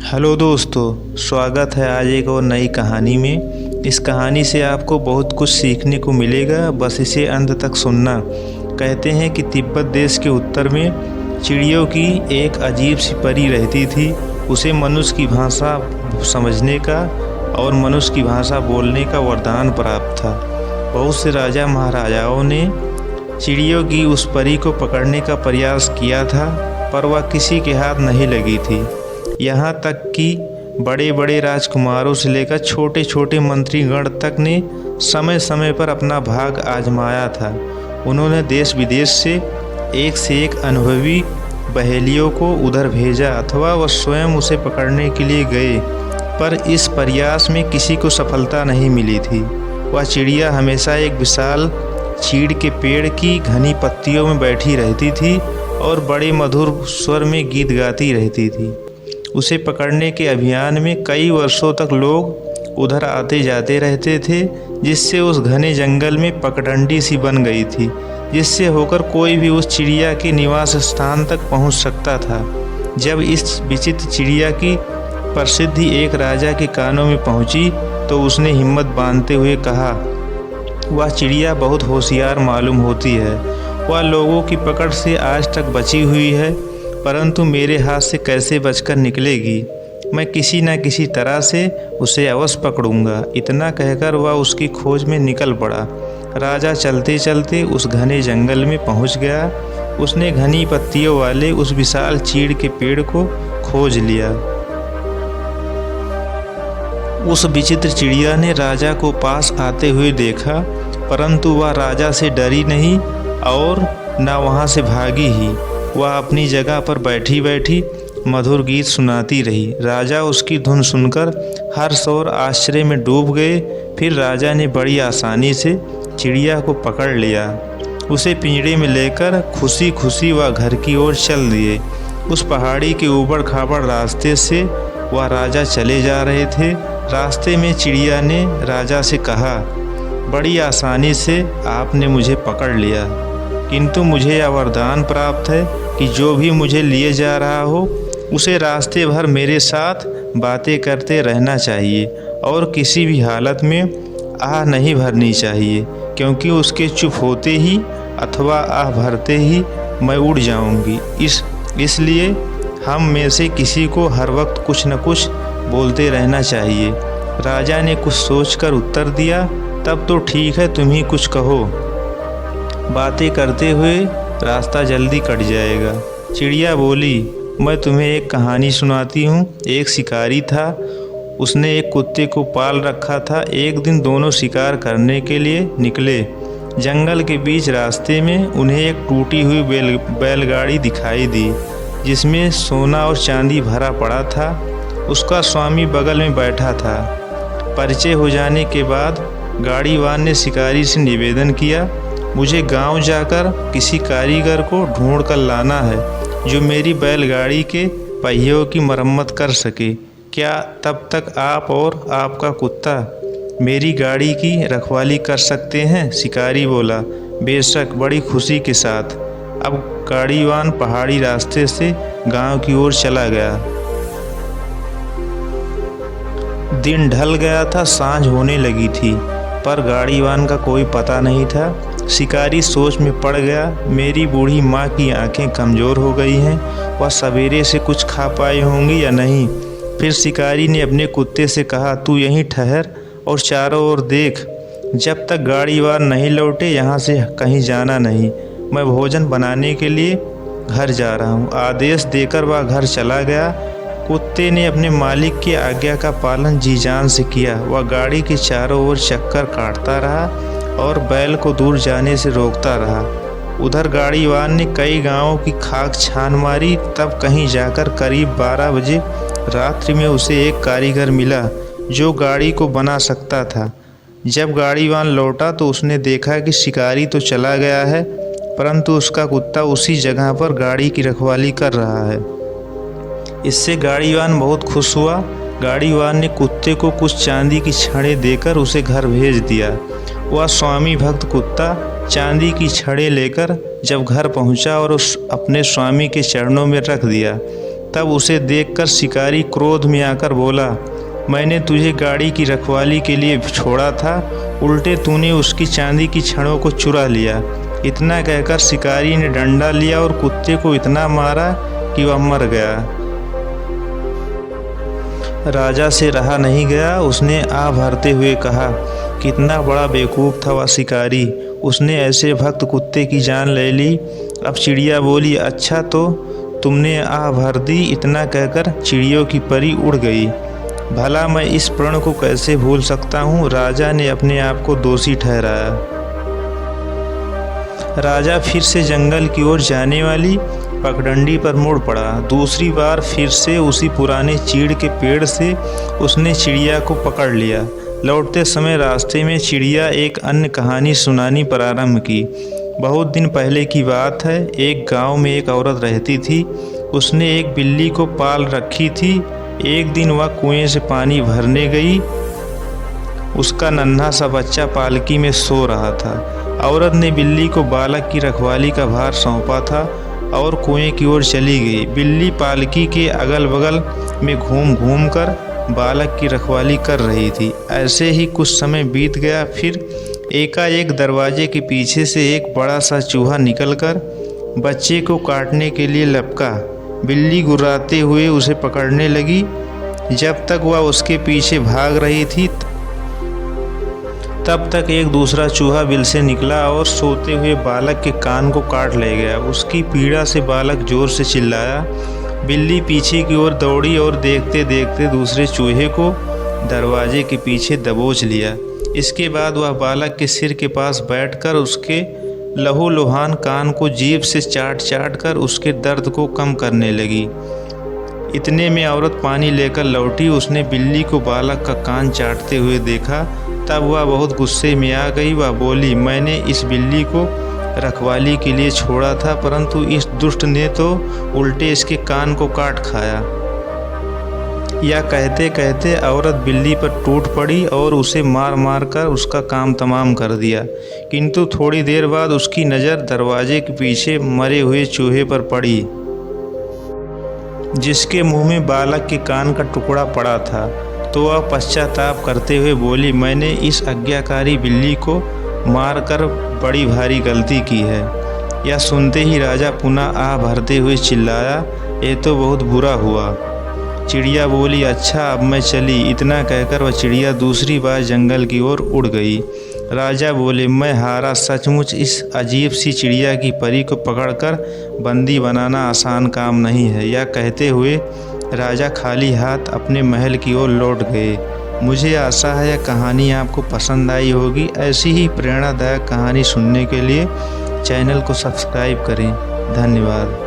Hello दोस्तों, स्वागत है आज एक और नई कहानी में। इस कहानी से आपको बहुत कुछ सीखने को मिलेगा, बस इसे अंत तक सुनना। कहते हैं कि तिब्बत देश के उत्तर में चिड़ियों की एक अजीब सी परी रहती थी। उसे मनुष्य की भाषा समझने का और मनुष्य की भाषा बोलने का वरदान प्राप्त था। बहुत से राजा महाराजाओं ने चिड़ियों की उस परी को पकड़ने का प्रयास किया था, पर वह किसी के हाथ नहीं लगी थी। यहाँ तक कि बड़े बड़े राजकुमारों से लेकर छोटे छोटे मंत्रीगण तक ने समय समय पर अपना भाग आजमाया था। उन्होंने देश विदेश से एक अनुभवी बहेलियों को उधर भेजा अथवा वह स्वयं उसे पकड़ने के लिए गए, पर इस प्रयास में किसी को सफलता नहीं मिली थी। वह चिड़िया हमेशा एक विशाल चीड़ के पेड़ की घनी पत्तियों में बैठी रहती थी और बड़े मधुर स्वर में गीत गाती रहती थी। उसे पकड़ने के अभियान में कई वर्षों तक लोग उधर आते जाते रहते थे, जिससे उस घने जंगल में पगडंडी सी बन गई थी, जिससे होकर कोई भी उस चिड़िया के निवास स्थान तक पहुंच सकता था। जब इस विचित्र चिड़िया की प्रसिद्धि एक राजा के कानों में पहुंची तो उसने हिम्मत बांधते हुए कहा, वह चिड़िया बहुत होशियार मालूम होती है। वह लोगों की पकड़ से आज तक बची हुई है, परंतु मेरे हाथ से कैसे बचकर निकलेगी। मैं किसी न किसी तरह से उसे अवश्य पकड़ूंगा। इतना कहकर वह उसकी खोज में निकल पड़ा। राजा चलते चलते उस घने जंगल में पहुंच गया। उसने घनी पत्तियों वाले उस विशाल चीड़ के पेड़ को खोज लिया। उस विचित्र चिड़िया ने राजा को पास आते हुए देखा, परंतु वह राजा से डरी नहीं और न वहाँ से भागी ही। वह अपनी जगह पर बैठी बैठी मधुर गीत सुनाती रही। राजा उसकी धुन सुनकर हर्ष और आश्चर्य में डूब गए। फिर राजा ने बड़ी आसानी से चिड़िया को पकड़ लिया। उसे पिंजड़े में लेकर खुशी खुशी वह घर की ओर चल दिए। उस पहाड़ी के ऊबड़ खाबड़ रास्ते से वह राजा चले जा रहे थे। रास्ते में चिड़िया ने राजा से कहा, बड़ी आसानी से आपने मुझे पकड़ लिया, किंतु मुझे यह वरदान प्राप्त है कि जो भी मुझे लिए जा रहा हो उसे रास्ते भर मेरे साथ बातें करते रहना चाहिए और किसी भी हालत में आह नहीं भरनी चाहिए, क्योंकि उसके चुप होते ही अथवा आह भरते ही मैं उड़ जाऊंगी। इसलिए हम में से किसी को हर वक्त कुछ न कुछ बोलते रहना चाहिए। राजा ने कुछ सोचकर उत्तर दिया, तब तो ठीक है, तुम ही कुछ कहो। बातें करते हुए रास्ता जल्दी कट जाएगा। चिड़िया बोली, मैं तुम्हें एक कहानी सुनाती हूँ। एक शिकारी था, उसने एक कुत्ते को पाल रखा था। एक दिन दोनों शिकार करने के लिए निकले। जंगल के बीच रास्ते में उन्हें एक टूटी हुई बैलगाड़ी दिखाई दी, जिसमें सोना और चांदी भरा पड़ा था। उसका स्वामी बगल में बैठा था। परिचय हो जाने के बाद गाड़ीवान ने शिकारी से निवेदन किया, मुझे गांव जाकर किसी कारीगर को ढूंढ कर लाना है जो मेरी बैलगाड़ी के पहियों की मरम्मत कर सके। क्या तब तक आप और आपका कुत्ता मेरी गाड़ी की रखवाली कर सकते हैं? शिकारी बोला, बेशक, बड़ी खुशी के साथ। अब गाड़ीवान पहाड़ी रास्ते से गांव की ओर चला गया। दिन ढल गया था, सांझ होने लगी थी, पर गाड़ीवान का कोई पता नहीं था। शिकारी सोच में पड़ गया, मेरी बूढ़ी माँ की आंखें कमज़ोर हो गई हैं, वह सवेरे से कुछ खा पाए होंगी या नहीं। फिर शिकारी ने अपने कुत्ते से कहा, तू यहीं ठहर और चारों ओर देख। जब तक गाड़ीवान नहीं लौटे यहाँ से कहीं जाना नहीं। मैं भोजन बनाने के लिए घर जा रहा हूँ। आदेश देकर वह घर चला गया। कुत्ते ने अपने मालिक की आज्ञा का पालन जी जान से किया। वह गाड़ी के चारों ओर चक्कर काटता रहा और बैल को दूर जाने से रोकता रहा। उधर गाड़ीवान ने कई गांवों की खाक छान मारी। तब कहीं जाकर करीब 12 बजे रात्रि में उसे एक कारीगर मिला जो गाड़ी को बना सकता था। जब गाड़ीवान लौटा तो उसने देखा कि शिकारी तो चला गया है, परंतु उसका कुत्ता उसी जगह पर गाड़ी की रखवाली कर रहा है। इससे गाड़ीवान बहुत खुश हुआ। गाड़ीवान ने कुत्ते को कुछ चांदी की छड़ें देकर उसे घर भेज दिया। वह स्वामी भक्त कुत्ता चांदी की छड़ें लेकर जब घर पहुंचा और उस अपने स्वामी के चरणों में रख दिया, तब उसे देखकर शिकारी क्रोध में आकर बोला, मैंने तुझे गाड़ी की रखवाली के लिए छोड़ा था, उल्टे तूने उसकी चांदी की छड़ों को चुरा लिया। इतना कहकर शिकारी ने डंडा लिया और कुत्ते को इतना मारा कि वह मर गया। राजा से रहा नहीं गया, उसने आह भरते हुए कहा, कितना बड़ा बेवकूफ़ था वह शिकारी, उसने ऐसे भक्त कुत्ते की जान ले ली। अब चिड़िया बोली, अच्छा तो तुमने आह भर दी। इतना कहकर चिड़ियों की परी उड़ गई। भला मैं इस प्रण को कैसे भूल सकता हूँ। राजा ने अपने आप को दोषी ठहराया। राजा फिर से जंगल की ओर जाने वाली पगडंडी पर मुड़ पड़ा। दूसरी बार फिर से उसी पुराने चीड़ के पेड़ से उसने चिड़िया को पकड़ लिया। लौटते समय रास्ते में चिड़िया एक अन्य कहानी सुनानी प्रारंभ की। बहुत दिन पहले की बात है। एक गांव में एक औरत रहती थी। उसने एक बिल्ली को पाल रखी थी। एक दिन वह कुएं से पानी भरने गई। उसका नन्हा सा बच्चा पालकी में सो रहा था। औरत ने बिल्ली को बालक की रखवाली का भार सौंपा था और कुएं की ओर चली गई। बिल्ली पालकी के अगल बगल में घूम घूम कर बालक की रखवाली कर रही थी। ऐसे ही कुछ समय बीत गया। फिर एकाएक दरवाजे के पीछे से एक बड़ा सा चूहा निकलकर बच्चे को काटने के लिए लपका। बिल्ली गुर्राते हुए उसे पकड़ने लगी। जब तक वह उसके पीछे भाग रही थी तब तक एक दूसरा चूहा बिल से निकला और सोते हुए बालक के कान को काट ले गया। उसकी पीड़ा से बालक जोर से चिल्लाया। बिल्ली पीछे की ओर दौड़ी और देखते देखते दूसरे चूहे को दरवाजे के पीछे दबोच लिया। इसके बाद वह बालक के सिर के पास बैठकर उसके लहूलुहान कान को जीभ से चाट चाट कर उसके दर्द को कम करने लगी। इतने में औरत पानी लेकर लौटी। उसने बिल्ली को बालक का कान चाटते हुए देखा। तब वह बहुत गुस्से में आ गई। वह बोली, मैंने इस बिल्ली को रखवाली के लिए छोड़ा था, परंतु इस दुष्ट ने तो उल्टे इसके कान को काट खाया। यह कहते कहते औरत बिल्ली पर टूट पड़ी और उसे मार मार कर उसका काम तमाम कर दिया। किंतु थोड़ी देर बाद उसकी नज़र दरवाजे के पीछे मरे हुए चूहे पर पड़ी, जिसके मुंह में बालक के कान का टुकड़ा पड़ा था। तो वह पश्चाताप करते हुए बोली, मैंने इस आज्ञाकारी बिल्ली को मारकर बड़ी भारी गलती की है। यह सुनते ही राजा पुनः आह भरते हुए चिल्लाया, ये तो बहुत बुरा हुआ। चिड़िया बोली, अच्छा अब मैं चली। इतना कहकर वह चिड़िया दूसरी बार जंगल की ओर उड़ गई। राजा बोले, मैं हारा। सचमुच इस अजीब सी चिड़िया की परी को पकड़कर बंदी बनाना आसान काम नहीं है। यह कहते हुए राजा खाली हाथ अपने महल की ओर लौट गए। मुझे आशा है यह कहानी आपको पसंद आई होगी। ऐसी ही प्रेरणादायक कहानी सुनने के लिए चैनल को सब्सक्राइब करें। धन्यवाद।